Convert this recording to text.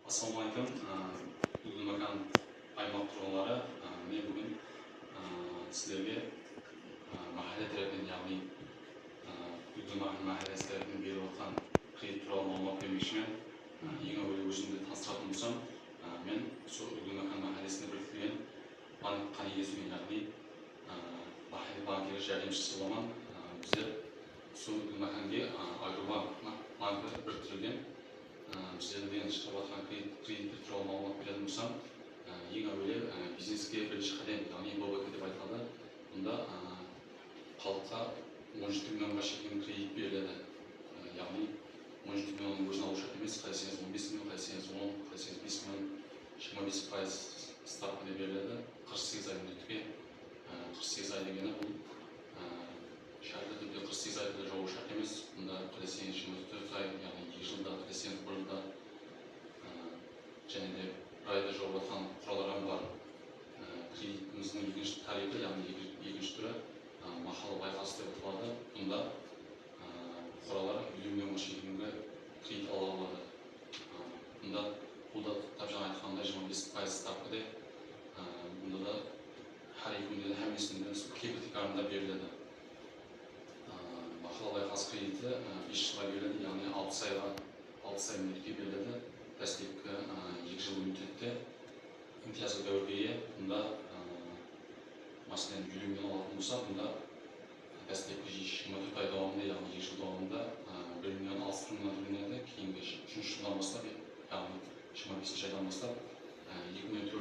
Assalamualaikum. Makan аймақ тұрғындары, мен бүгін сіздерге mahalle tarafından, яғни mahalle tarafından беріп отқан кредит туралы мағлұмат бермекшімін. Ең әуелі өзімді таныстыратын болсам, мен сол Makan mahallesінде біріктірген банк иесімін, яғни mahalle банкері жәрдемшісі боламын. Біздер сол Makan'ге Агробанк біріктірілген біздерден шығып жатқан кредиттер туралы мағлұмат беретін болсам, ең әуелі бизнеске бірінші қадам, яғни ББК деп айтылады. Бұнда халыққа 17 миллионға шектен кредит беріледі. Яғни 17 миллионның өзін алу шарт емес, қайсеңіз 15 миллион, қайсеңіз 10, қайсеңіз 5 миллион, 25% ставкада беріледі. 48 ай мүддетке. 48 ай дегені бұл шартты түрде 48 айда жауы шарт емес. Бұнда қайсеңіз 24 ай, яғни 2 жылда, қайсеңіз 1 жылда және де бір айда жауып жатқан құралдар бар. Кредитіміздің екінші тарифі, яғни екінші түрі махалла байқасы деп аталады. Бұнда құралдар 50 миллионға шейінгі кредит ала алады. Бұнда бұл да тап жаңа айтқандай 25% ставкада. Бұнда да әр екі күнде әмесінде кепілдік арында беріледі. Махалла байқасы кредиті 5 жылға беріледі, яғни 6 ай мүддетке беріледі. Дәстепкі 2 жыл мүддетте имтиязды дәуірге ие. Бұнда мәселен 50 миллион алатын болса, бұнда дәстепкі 24 ай давамында, яғни 2 жыл давамында 1 миллион 6 миллион төленеді. Кейінгі 3 жылдан бастап, яғни 25 айдан бастап 2 миллион